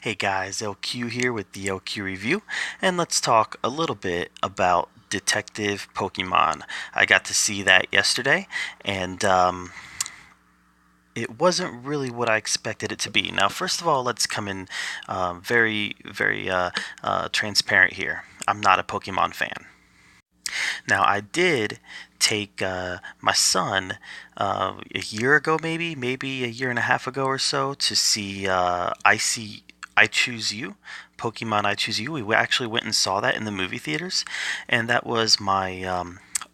Hey guys, LQ here with the LQ Review, and let's talk a little bit about Detective Pokemon. I got to see that yesterday, and it wasn't really what I expected it to be. Now, first of all, let's come in very transparent here. I'm not a Pokemon fan. Now, I did take my son a year ago, maybe a year and a half ago or so, to see I Choose You, Pokemon I Choose You. We actually went and saw that in the movie theaters, and that was my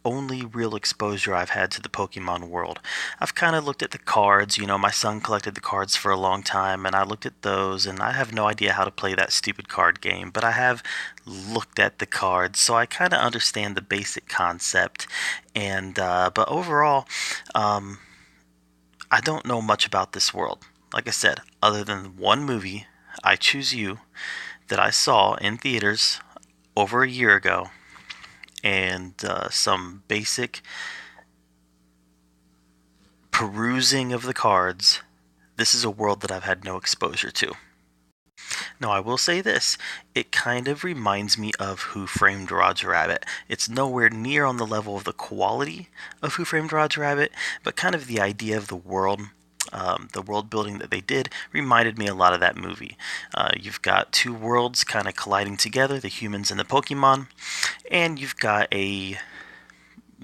only real exposure I've had to the Pokemon world. I've kind of looked at the cards. My son collected the cards for a long time, and I looked at those, and I have no idea how to play that stupid card game, but I have looked at the cards, so I kind of understand the basic concept. And but overall, um, I don't know much about this world. Like I said, other than one movie, I Choose You, that I saw in theaters over a year ago, and some basic perusing of the cards. This is a world that I've had no exposure to. Now, I will say this, it kind of reminds me of Who Framed Roger Rabbit. It's nowhere near on the level of the quality of Who Framed Roger Rabbit, but kind of the idea of the world building that they did reminded me a lot of that movie. You've got two worlds kind of colliding together, the humans and the Pokemon, and you've got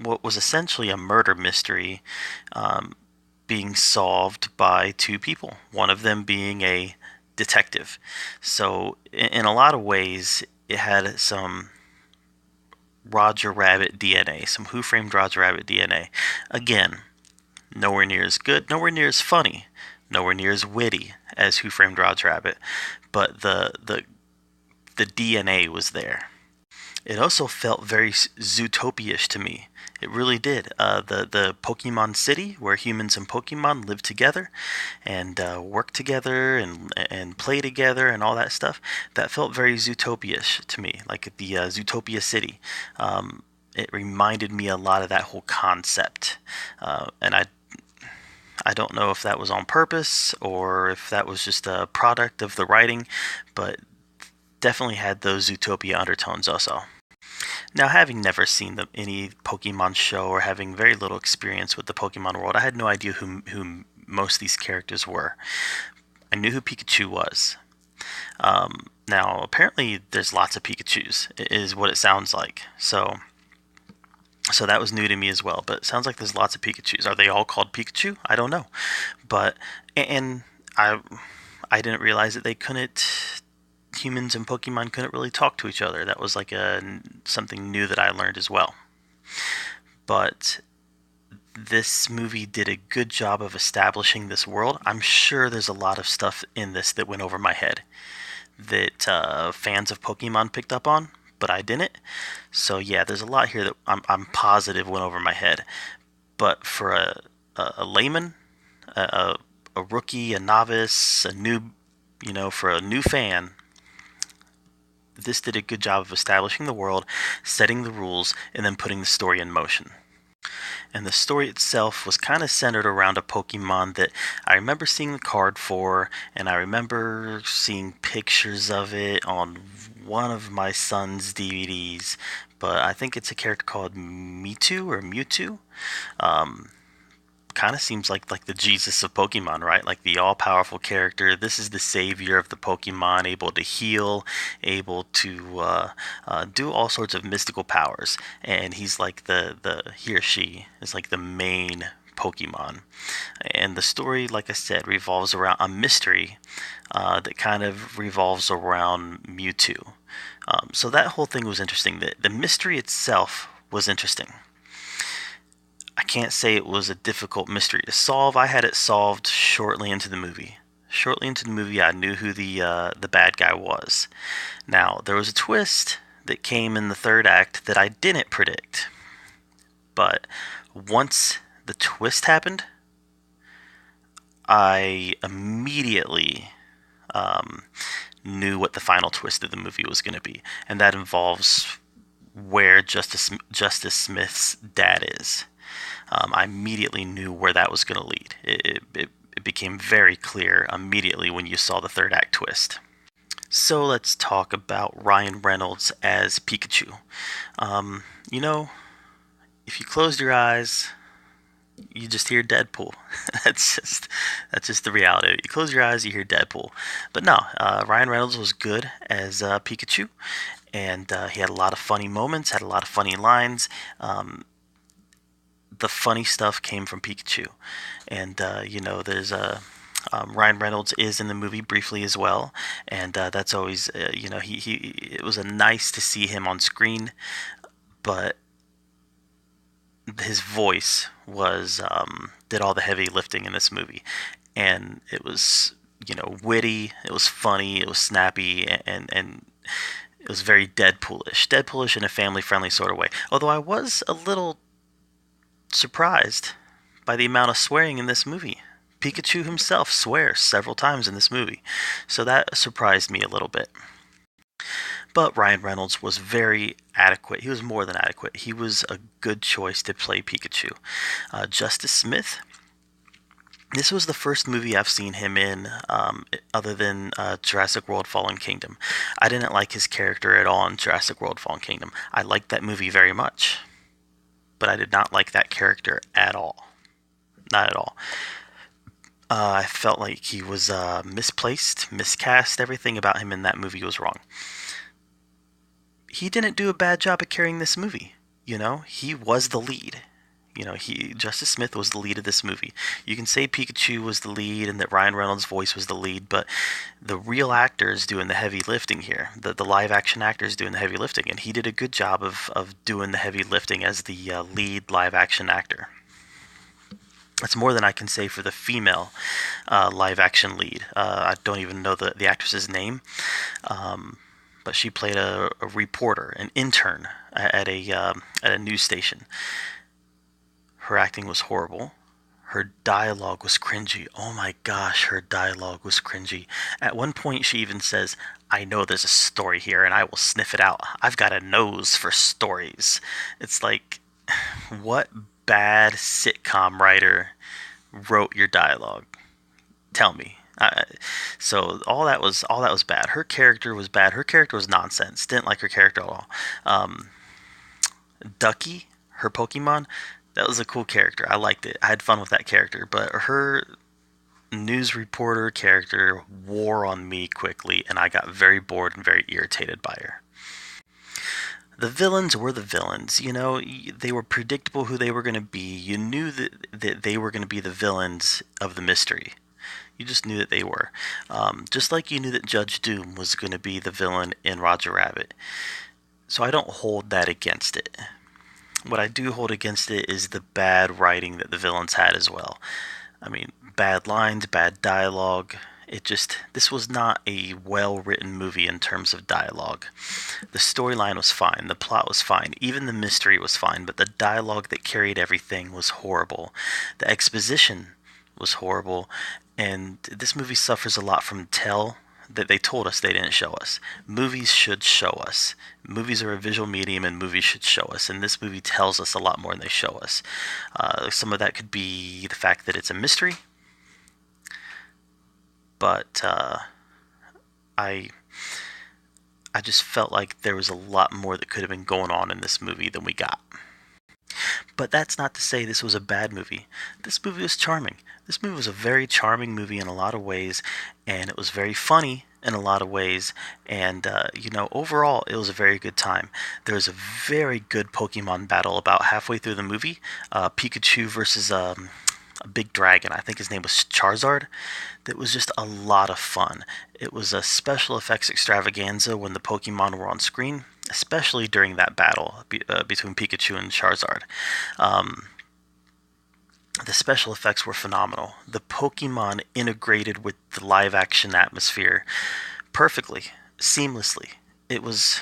what was essentially a murder mystery being solved by two people, one of them being a detective. So, in a lot of ways, it had some Roger Rabbit DNA, some Who Framed Roger Rabbit DNA. Again, nowhere near as good, nowhere near as funny, nowhere near as witty as Who Framed Roger Rabbit, but the DNA was there. It also felt very Zootopia-ish to me. It really did. The Pokemon City, where humans and Pokemon live together and work together and play together and all that stuff. That felt very Zootopia-ish to me, like the Zootopia City. It reminded me a lot of that whole concept, and I don't know if that was on purpose or if that was just a product of the writing, but definitely had those Zootopia undertones also. Now, having never seen any Pokemon show or having very little experience with the Pokemon world, I had no idea who most of these characters were. I knew who Pikachu was. Now, apparently, there's lots of Pikachus, is what it sounds like. So that was new to me as well. But it sounds like there's lots of Pikachus. Are they all called Pikachu? I don't know. But and I didn't realize that they couldn't humans and Pokemon couldn't really talk to each other. That was like something new that I learned as well. But this movie did a good job of establishing this world. I'm sure there's a lot of stuff in this that went over my head that fans of Pokemon picked up on, but I didn't. So yeah, there's a lot here that I'm positive went over my head. But for a layman, a, a rookie, a novice, a noob, for a new fan, this did a good job of establishing the world, setting the rules, and then putting the story in motion. And the story itself was kind of centered around a Pokemon that I remember seeing the card for, and I remember seeing pictures of it on one of my son's DVDs. But I think it's a character called Mewtwo. Um, Kind of seems like the Jesus of Pokemon, right? Like the all-powerful character. This is the savior of the Pokemon, able to heal, able to do all sorts of mystical powers. And he's like the he or she is like the main Pokemon. And the story, like I said, revolves around a mystery that kind of revolves around Mewtwo. So that whole thing was interesting. The mystery itself was interesting. I can't say it was a difficult mystery to solve. I had it solved shortly into the movie. Shortly into the movie, I knew who the bad guy was. Now, there was a twist that came in the third act that I didn't predict. But once the twist happened, I immediately knew what the final twist of the movie was going to be, and that involves where Justice Smith's dad is. I immediately knew where that was going to lead. It became very clear immediately when you saw the third act twist. So let's talk about Ryan Reynolds as Pikachu. Um, you know, if you closed your eyes, you just hear Deadpool. that's just that's just the reality. You close your eyes, you hear Deadpool. But no, Ryan Reynolds was good as Pikachu, and he had a lot of funny moments, had a lot of funny lines. The funny stuff came from Pikachu, and there's a Ryan Reynolds is in the movie briefly as well, and that's always he it was a nice to see him on screen, but his voice was did all the heavy lifting in this movie, and it was witty, it was funny, it was snappy, and it was very Deadpoolish in a family friendly sort of way. Although I was a little surprised by the amount of swearing in this movie. Pikachu himself swears several times in this movie, so that surprised me a little bit. But Ryan Reynolds was very adequate. He was more than adequate. He was a good choice to play Pikachu. Justice Smith. This was the first movie I've seen him in, other than Jurassic World Fallen Kingdom. I didn't like his character at all in Jurassic World Fallen Kingdom. I liked that movie very much, but I did not like that character at all. Not at all. I felt like he was misplaced, miscast. Everything about him in that movie was wrong. He didn't do a bad job at carrying this movie. He was the lead. Justice Smith was the lead of this movie. You can say Pikachu was the lead and that Ryan Reynolds' voice was the lead, but the real actors doing the heavy lifting here, the live action actors doing the heavy lifting, and he did a good job of doing the heavy lifting as the lead live action actor. That's more than I can say for the female live action lead. I don't even know the actress's name. But she played a reporter, an intern at a news station. Her acting was horrible. Her dialogue was cringy. Oh my gosh, her dialogue was cringy. At one point, she even says, "I know there's a story here, and I will sniff it out. I've got a nose for stories." It's like, what bad sitcom writer wrote your dialogue? Tell me. So all that was bad. Her character was bad. Her character was nonsense. Didn't like her character at all. Ducky, her Pokemon, that was a cool character. I liked it. I had fun with that character. But her news reporter character wore on me quickly, and I got very bored and very irritated by her. The villains were the villains. They were predictable who they were going to be. You knew that they were going to be the villains of the mystery. You just knew that they were. Just like you knew that Judge Doom was going to be the villain in Roger Rabbit. So I don't hold that against it. What I do hold against it is the bad writing that the villains had as well. I mean, bad lines, bad dialogue. This was not a well-written movie in terms of dialogue. The storyline was fine, the plot was fine, even the mystery was fine, but the dialogue that carried everything was horrible. The exposition was horrible, and this movie suffers a lot from tell that they told us they didn't show us. Movies should show us. Movies are a visual medium, and movies should show us, and this movie tells us a lot more than they show us. Some of that could be the fact that it's a mystery, but I just felt like there was a lot more that could have been going on in this movie than we got. But that's not to say this was a bad movie. This movie was charming. This movie was a very charming movie in a lot of ways, and it was very funny in a lot of ways, and overall it was a very good time. There was a very good Pokemon battle about halfway through the movie. Pikachu versus a big dragon. I think his name was Charizard. That was just a lot of fun. It was a special effects extravaganza when the Pokemon were on screen, especially during that battle between Pikachu and Charizard. The special effects were phenomenal. The Pokemon integrated with the live action atmosphere perfectly, seamlessly. It was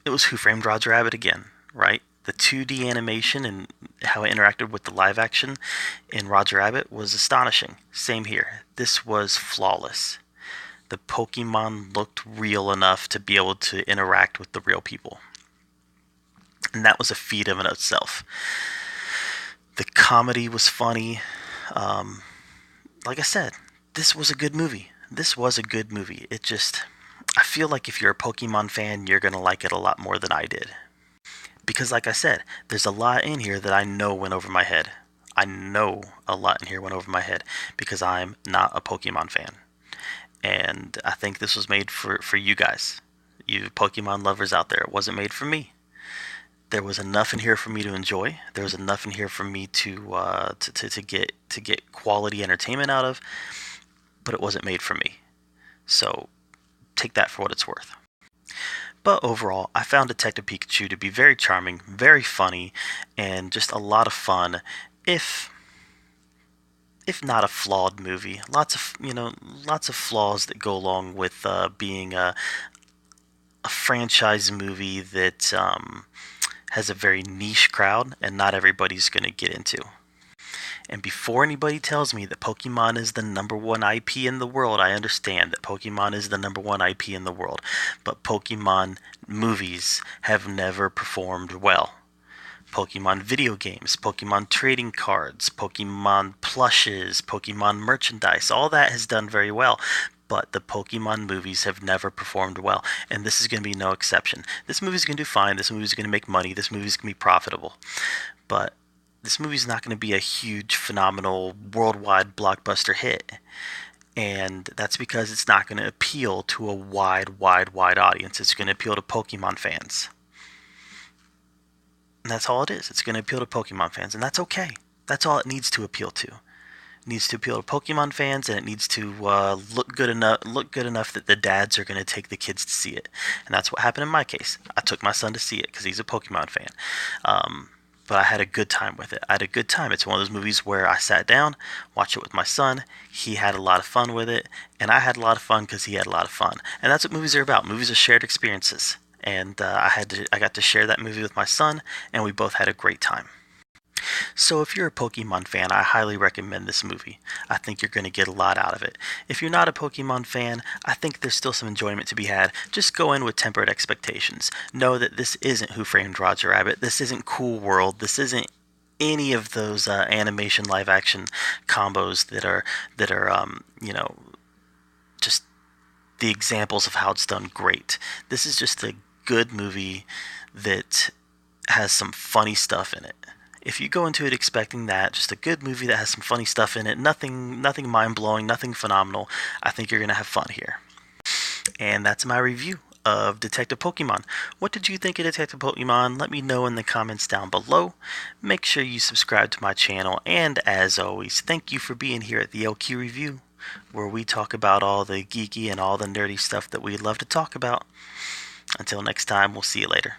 Who Framed Roger Rabbit again, right? The 2D animation and how it interacted with the live action in Roger Rabbit was astonishing. Same here. This was flawless. The Pokemon looked real enough to be able to interact with the real people. And that was a feat of in itself. The comedy was funny. Like I said, this was a good movie. It just, I feel like if you're a Pokemon fan, you're going to like it a lot more than I did. Because, like I said, there's a lot in here that I know went over my head. I know a lot in here went over my head because I'm not a Pokemon fan. And I think this was made for you guys, you Pokemon lovers out there. It wasn't made for me. There was enough in here for me to enjoy. There was enough in here for me to get quality entertainment out of, but it wasn't made for me. So take that for what it's worth. But overall, I found Detective Pikachu to be very charming, very funny, and just a lot of fun. If if not a flawed movie, lots of flaws that go along with being a franchise movie that has a very niche crowd and not everybody's going to get into. And before anybody tells me that Pokemon is the number one IP in the world, I understand that Pokemon is the number one IP in the world. But Pokemon movies have never performed well. Pokemon video games, Pokemon trading cards, Pokemon plushes, Pokemon merchandise, all that has done very well. But the Pokemon movies have never performed well, and this is going to be no exception. This movie's going to do fine, this movie's going to make money, this movie's going to be profitable. But this movie's not going to be a huge, phenomenal, worldwide blockbuster hit. And that's because it's not going to appeal to a wide audience. It's going to appeal to Pokemon fans. And that's all it is. It's going to appeal to Pokemon fans, and that's okay. That's all it needs to appeal to. It needs to appeal to Pokemon fans, and it needs to look good enough that the dads are going to take the kids to see it. And that's what happened in my case. I took my son to see it because he's a Pokemon fan. But I had a good time with it. I had a good time. It's one of those movies where I sat down, watched it with my son. He had a lot of fun with it, and I had a lot of fun because he had a lot of fun. And that's what movies are about. Movies are shared experiences. And I got to share that movie with my son, and we both had a great time. So if you're a Pokemon fan, I highly recommend this movie. I think you're going to get a lot out of it. If you're not a Pokemon fan, I think there's still some enjoyment to be had. Just go in with tempered expectations. Know that this isn't Who Framed Roger Rabbit. This isn't Cool World. This isn't any of those animation live action combos that are just the examples of how it's done great. This is just a good movie that has some funny stuff in it. If you go into it expecting that, just a good movie that has some funny stuff in it, nothing mind-blowing, nothing phenomenal, I think you're going to have fun here. And that's my review of Detective Pokemon. What did you think of Detective Pokemon? Let me know in the comments down below. Make sure you subscribe to my channel, and as always, thank you for being here at the LQ Review, where we talk about all the geeky and all the nerdy stuff that we love to talk about. Until next time, we'll see you later.